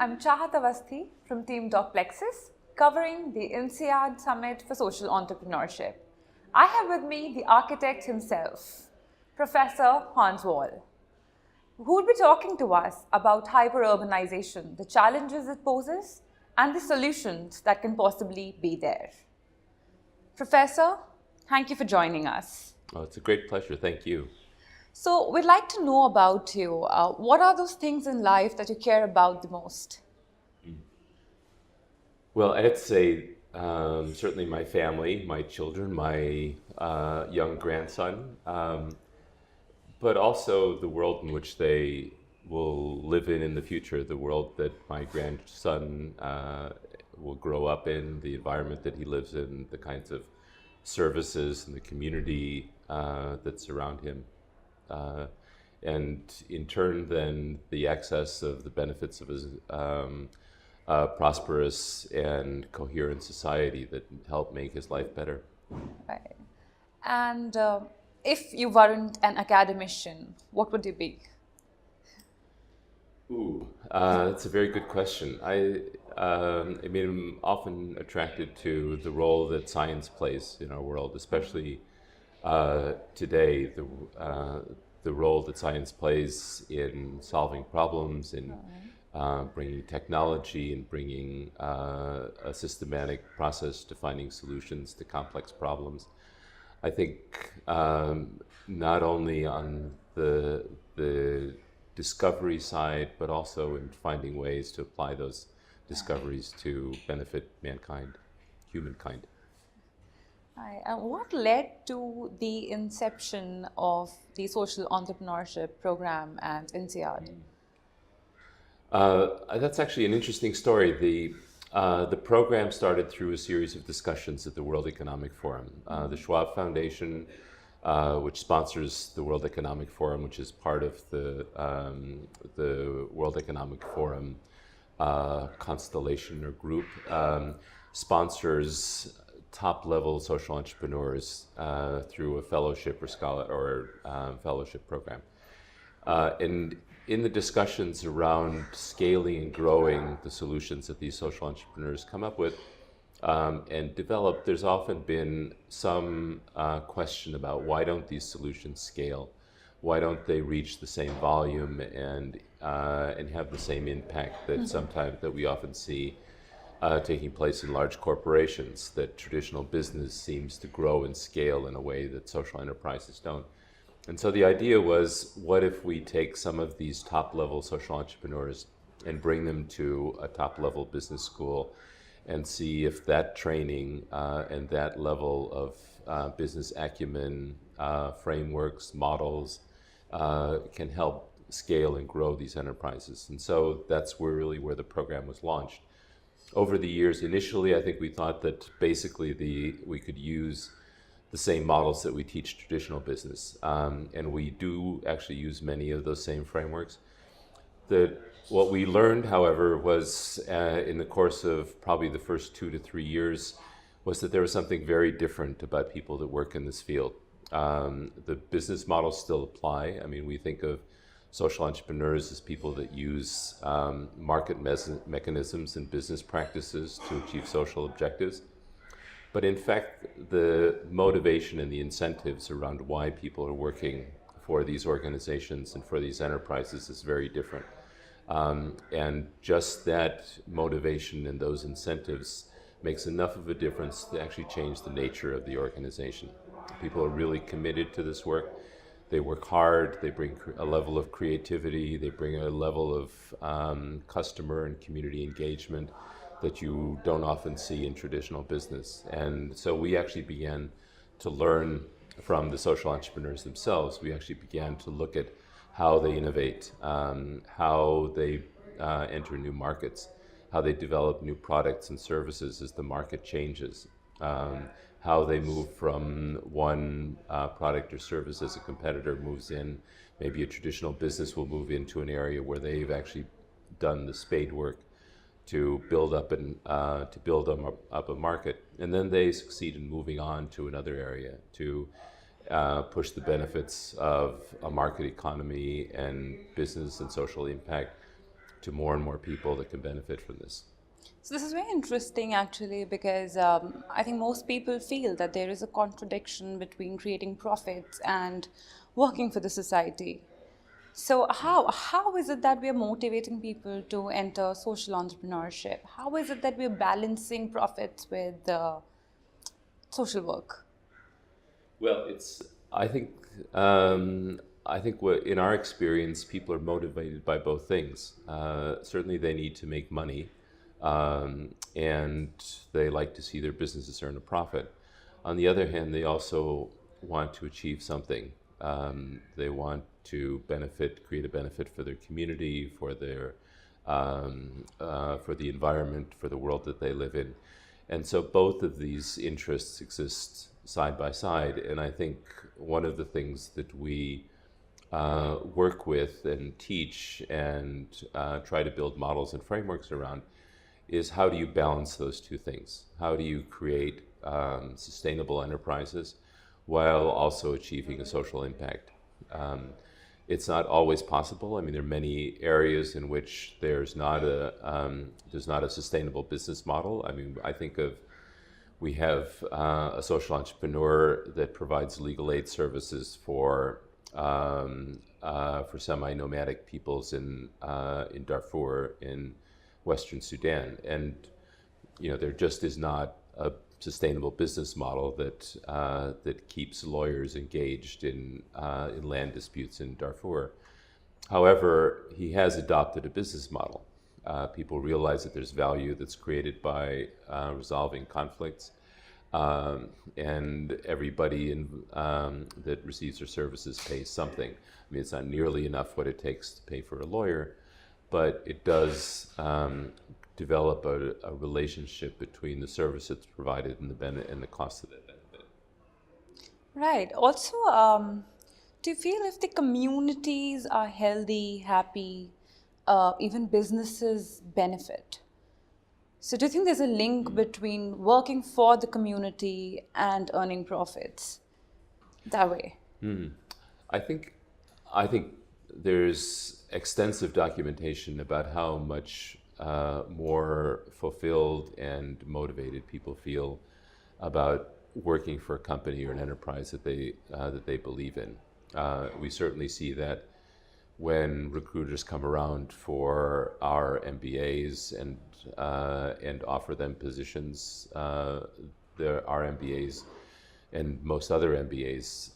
I'm Chahat Avasthi from Team Docplexus, covering the INSEAD Summit for Social Entrepreneurship. I have with me the architect himself, Professor Hans Wahl, who will be talking to us about hyper-urbanization, the challenges it poses, and the solutions that can possibly be there. Professor, thank you for joining us. Oh, it's a great pleasure. Thank you. So we'd like to know about you. What are those things in life that you care about the most? Well, I'd say certainly my family, my children, my young grandson, but also the world in which they will live in the future, the world that my grandson will grow up in, the environment that he lives in, the kinds of services and the community that surround him. And in turn, then, the access of the benefits of his prosperous and coherent society that help make his life better. Right. And if you weren't an academician, what would you be? That's a very good question. I mean, I'm often attracted to the role that science plays in our world, especially today, the role that science plays in solving problems, in bringing technology and bringing a systematic process to finding solutions to complex problems. I think not only on the discovery side, but also in finding ways to apply those discoveries to benefit mankind, humankind. What led to the inception of the social entrepreneurship program and INSEAD? That's actually an interesting story. The program started through a series of discussions at the World Economic Forum. The Schwab Foundation, which sponsors the World Economic Forum, which is part of the World Economic Forum constellation or group, sponsors top-level social entrepreneurs through a fellowship or fellowship program. And in the discussions around scaling and growing the solutions that these social entrepreneurs come up with and develop, there's often been some question about why don't these solutions scale? Why don't they reach the same volume and have the same impact that we often see taking place in large corporations, that traditional business seems to grow and scale in a way that social enterprises don't. And so the idea was, what if we take some of these top-level social entrepreneurs and bring them to a top-level business school and see if that training and that level of business acumen, frameworks, models can help scale and grow these enterprises. And so that's where the program was launched. Over the years, initially, I think we thought that basically we could use the same models that we teach traditional business. And we do actually use many of those same frameworks. What we learned, however, was in the course of probably the first 2 to 3 years, was that there was something very different about people that work in this field. The business models still apply. I mean, we think of social entrepreneurs as people that use market mechanisms and business practices to achieve social objectives. But in fact, the motivation and the incentives around why people are working for these organizations and for these enterprises is very different. And just that motivation and those incentives makes enough of a difference to actually change the nature of the organization. People are really committed to this work. They work hard, they bring a level of creativity, they bring a level of customer and community engagement that you don't often see in traditional business. And so we actually began to learn from the social entrepreneurs themselves. We actually began to look at how they innovate, how they enter new markets, how they develop new products and services as the market changes, how they move from one product or service as a competitor moves in. Maybe a traditional business will move into an area where they've actually done the spade work to build up a market, and then they succeed in moving on to another area to push the benefits of a market economy and business and social impact to more and more people that can benefit from this. So this is very interesting actually, because I think most people feel that there is a contradiction between creating profits and working for the society. So how is it that we are motivating people to enter social entrepreneurship? How is it that we are balancing profits with social work? Well, I think what, in our experience, people are motivated by both things. Certainly, they need to make money, and they like to see their businesses earn a profit. On the other hand, they also want to achieve something. They want to create a benefit for their community, for the environment, for the world that they live in. And so both of these interests exist side by side. And I think one of the things that we work with and teach and try to build models and frameworks around is, how do you balance those two things? How do you create sustainable enterprises while also achieving a social impact? It's not always possible. I mean, there are many areas in which there's not a sustainable business model. I mean, we have a social entrepreneur that provides legal aid services for semi-nomadic peoples in Darfur in Western Sudan, and there just is not a sustainable business model that keeps lawyers engaged in land disputes in Darfur. However, he has adopted a business model. People realize that there's value that's created by resolving conflicts, and everybody that receives their services pays something. I mean, it's not nearly enough what it takes to pay for a lawyer, but it does develop a relationship between the service that's provided and the cost of that benefit. Right. Also, do you feel if the communities are healthy, happy, even businesses benefit? So do you think there's a link between working for the community and earning profits that way? I think there's extensive documentation about how much more fulfilled and motivated people feel about working for a company or an enterprise that they believe in. We certainly see that when recruiters come around for our MBAs and offer them positions. Our MBAs and most other MBAs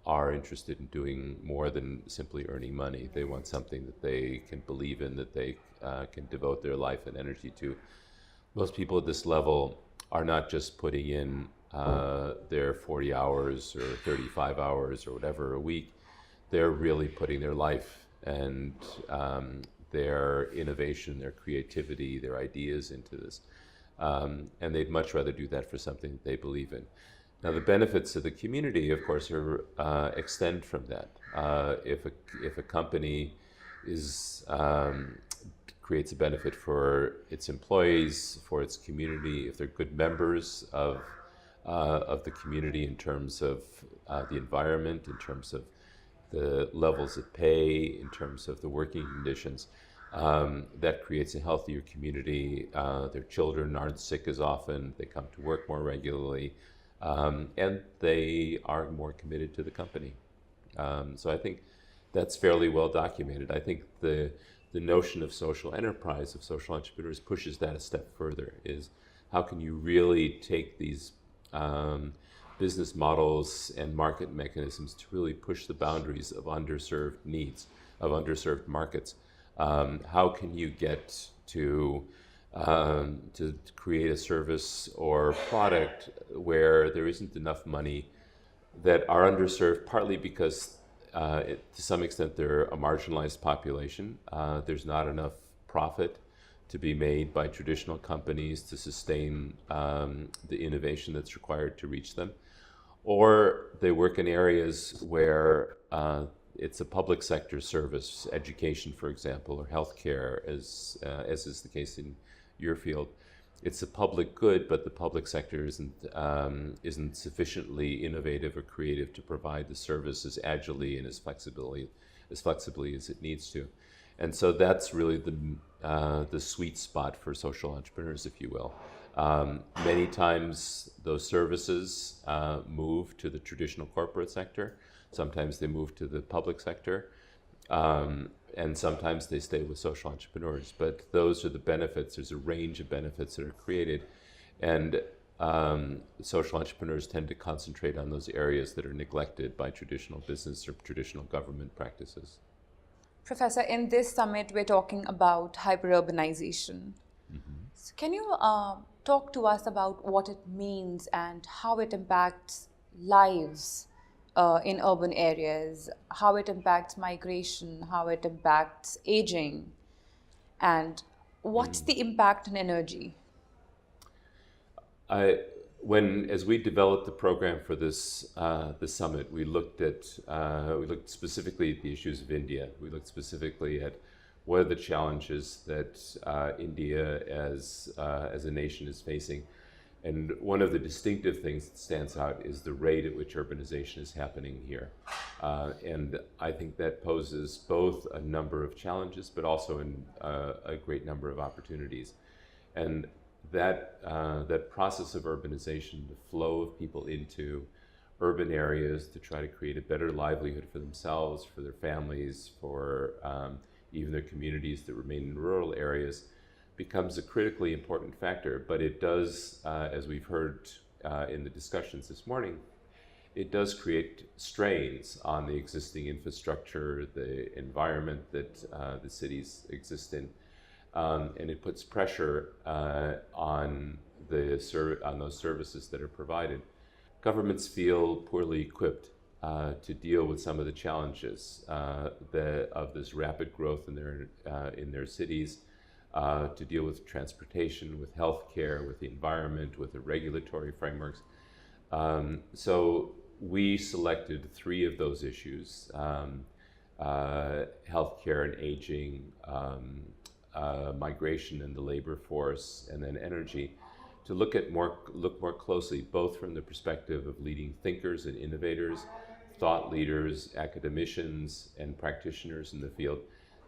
are interested in doing more than simply earning money. They want something that they can believe in, that they can devote their life and energy to. Most people at this level are not just putting in their 40 hours or 35 hours or whatever a week. They're really putting their life and their innovation, their creativity, their ideas into this. And they'd much rather do that for something that they believe in. Now, the benefits of the community, of course, extend from that. If a company creates a benefit for its employees, for its community, if they're good members of the community in terms of the environment, in terms of the levels of pay, in terms of the working conditions, that creates a healthier community. Their children aren't sick as often, they come to work more regularly, and they are more committed to the company. So I think that's fairly well documented. I think the notion of social enterprise, of social entrepreneurs, pushes that a step further, is how can you really take these business models and market mechanisms to really push the boundaries of underserved needs, of underserved markets. How can you get to create a service or product where there isn't enough money, that are underserved, partly because to some extent they're a marginalized population. There's not enough profit to be made by traditional companies to sustain the innovation that's required to reach them. Or they work in areas where it's a public sector service, education, for example, or healthcare, as is the case in your field. It's a public good, but the public sector isn't sufficiently innovative or creative to provide the service as agilely and as flexibly as it needs to. And so that's really the sweet spot for social entrepreneurs, if you will. Many times those services move to the traditional corporate sector. Sometimes they move to the public sector. And sometimes they stay with social entrepreneurs. But those are the benefits. There's a range of benefits that are created. And social entrepreneurs tend to concentrate on those areas that are neglected by traditional business or traditional government practices. Professor, in this summit, we're talking about hyper-urbanization. So can you talk to us about what it means and how it impacts lives in urban areas, how it impacts migration, how it impacts aging, and what's the impact on energy? As we developed the program for this summit, we looked specifically at the issues of India. We looked specifically at what are the challenges that India as a nation is facing. And one of the distinctive things that stands out is the rate at which urbanization is happening here. And I think that poses both a number of challenges, but also a great number of opportunities. And that process of urbanization, the flow of people into urban areas to try to create a better livelihood for themselves, for their families, for even their communities that remain in rural areas, becomes a critically important factor. But it does, as we've heard in the discussions this morning, it does create strains on the existing infrastructure, the environment that the cities exist in. And it puts pressure on those services that are provided. Governments feel poorly equipped to deal with some of the challenges of this rapid growth in their cities, to deal with transportation, with healthcare, with the environment, with the regulatory frameworks. So we selected 3 of those issues: healthcare and aging, migration and the labor force, and then energy, to look more closely, both from the perspective of leading thinkers and innovators, thought leaders, academicians, and practitioners in the field,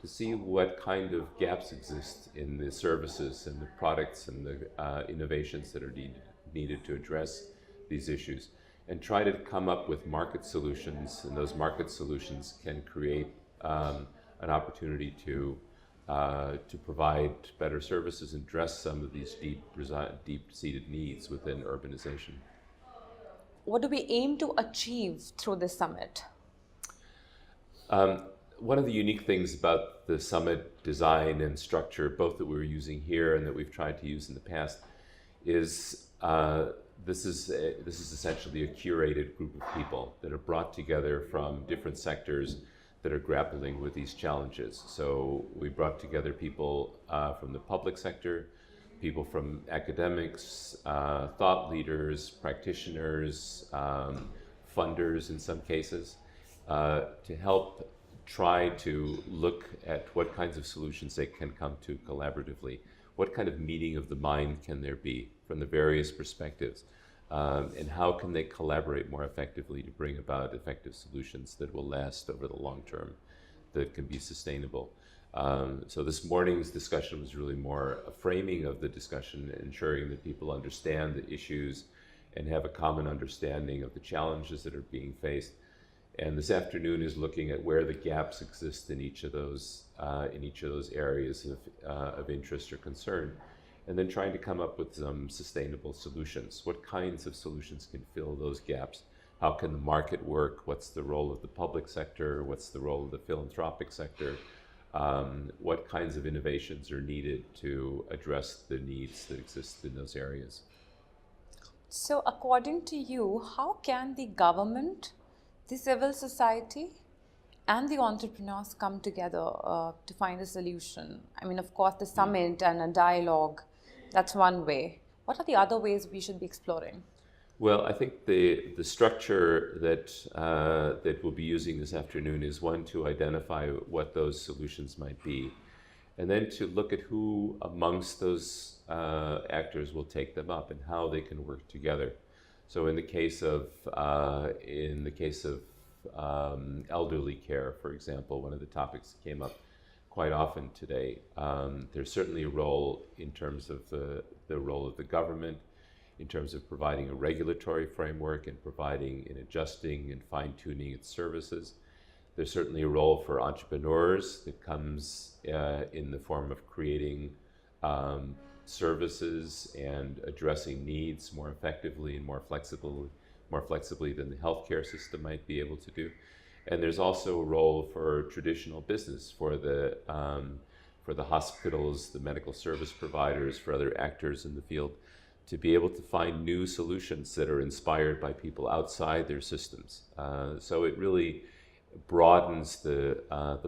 to see what kind of gaps exist in the services and the products and the innovations that are needed to address these issues, and try to come up with market solutions. And those market solutions can create an opportunity to provide better services and address some of these deep-seated needs within urbanization. What do we aim to achieve through this summit? One of the unique things about the summit design and structure, both that we're using here and that we've tried to use in the past, is this is essentially a curated group of people that are brought together from different sectors that are grappling with these challenges. So we brought together people from the public sector, people from academics, thought leaders, practitioners, funders in some cases, to help try to look at what kinds of solutions they can come to collaboratively. What kind of meeting of the mind can there be from the various perspectives? And how can they collaborate more effectively to bring about effective solutions that will last over the long term, that can be sustainable? So this morning's discussion was really more a framing of the discussion, ensuring that people understand the issues and have a common understanding of the challenges that are being faced. And this afternoon is looking at where the gaps exist in each of those areas of interest or concern, and then trying to come up with some sustainable solutions. What kinds of solutions can fill those gaps? How can the market work? What's the role of the public sector? What's the role of the philanthropic sector? What kinds of innovations are needed to address the needs that exist in those areas? So according to you, how can the government, the civil society, and the entrepreneurs come together to find a solution? I mean, of course, the summit and a dialogue, that's one way. What are the other ways we should be exploring? Well, I think the structure that we'll be using this afternoon is one to identify what those solutions might be, and then to look at who amongst those actors will take them up and how they can work together. So in the case of elderly care, for example, one of the topics that came up quite often today. There's certainly a role in terms of the role of the government, in terms of providing a regulatory framework and providing and adjusting and fine-tuning its services. There's certainly a role for entrepreneurs that comes in the form of creating services and addressing needs more effectively and more flexibly than the healthcare system might be able to do. And there's also a role for traditional business, for the hospitals, the medical service providers, for other actors in the field, to be able to find new solutions that are inspired by people outside their systems. So it really broadens the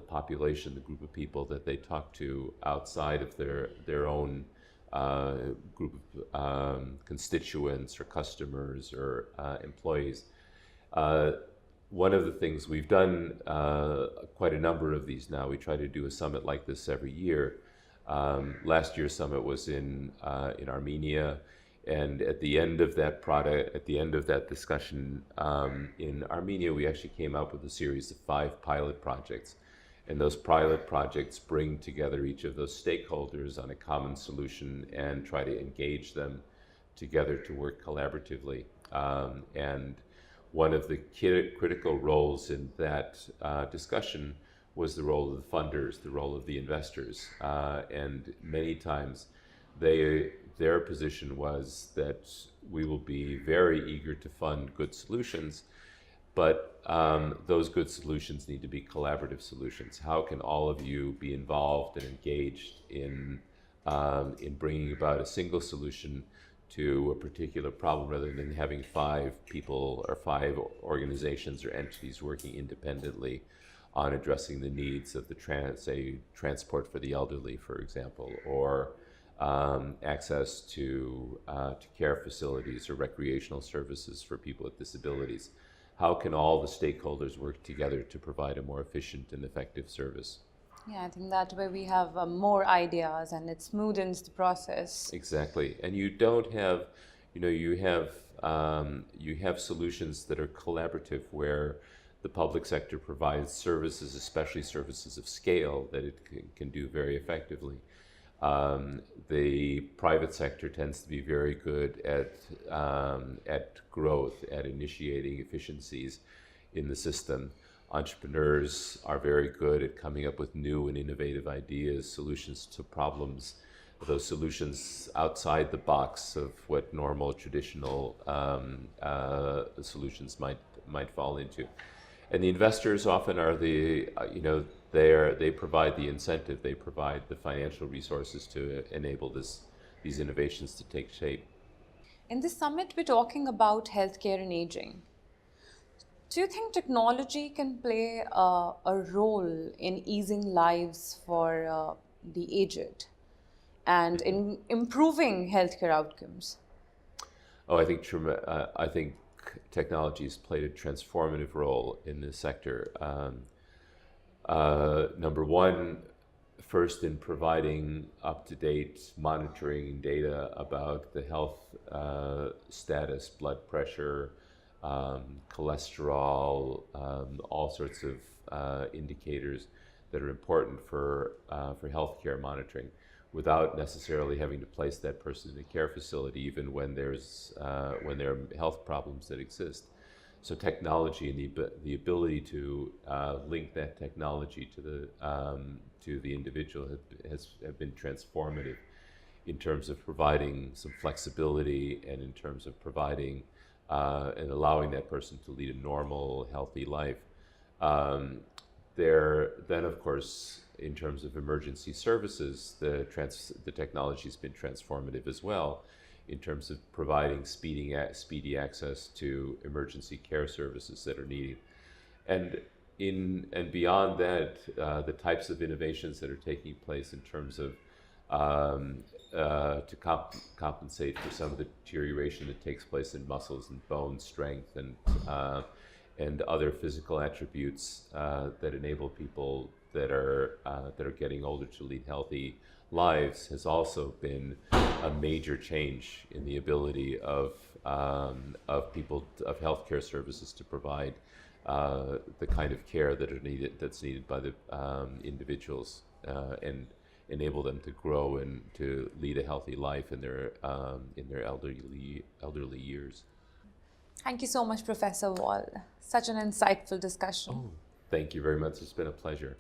population, the group of people that they talk to outside of their own group of constituents or customers or employees. One of the things we've done, quite a number of these now, we try to do a summit like this every year. Last year's summit was in Armenia, and at the end of that discussion in Armenia, we actually came up with a series of 5 pilot projects. And those pilot projects bring together each of those stakeholders on a common solution and try to engage them together to work collaboratively. And one of the critical roles in that discussion was the role of the funders, the role of the investors. And many times their position was that we will be very eager to fund good solutions, but those good solutions need to be collaborative solutions. How can all of you be involved and engaged in bringing about a single solution to a particular problem rather than having 5 people or 5 organizations or entities working independently on addressing the needs of the transport for the elderly, for example, or access to care facilities or recreational services for people with disabilities. How can all the stakeholders work together to provide a more efficient and effective service? Yeah, I think that way we have more ideas and it smoothens the process. Exactly, and you don't have, you have solutions that are collaborative where the public sector provides services, especially services of scale that it can do very effectively. The private sector tends to be very good at growth, at initiating efficiencies in the system. Entrepreneurs are very good at coming up with new and innovative ideas, solutions to problems, those solutions outside the box of what normal, traditional solutions might fall into. And the investors often are they provide the incentive, they provide the financial resources to enable these innovations to take shape. In this summit, we're talking about healthcare and aging. Do you think technology can play a role in easing lives for the aged and in improving healthcare outcomes? Oh, I think technology has played a transformative role in this sector. Number one, first in providing up-to-date monitoring data about the health status, blood pressure, cholesterol, all sorts of indicators that are important for healthcare monitoring, without necessarily having to place that person in a care facility, even when there are health problems that exist. So technology and the ability to link that technology to the individual have been transformative in terms of providing some flexibility and in terms of providing and allowing that person to lead a normal, healthy life. Then, of course, in terms of emergency services, the technology has been transformative as well, in terms of providing speedy access to emergency care services that are needed. And beyond that, the types of innovations that are taking place in terms of to compensate for some of the deterioration that takes place in muscles and bone strength and other physical attributes that enable people that are getting older to lead healthy lives, has also been a major change in the ability of healthcare services to provide the kind of care that's needed by the individuals, and enable them to grow and to lead a healthy life in their elderly years. Thank you so much, Professor Wahl. Such an insightful discussion. Oh, thank you very much. It's been a pleasure.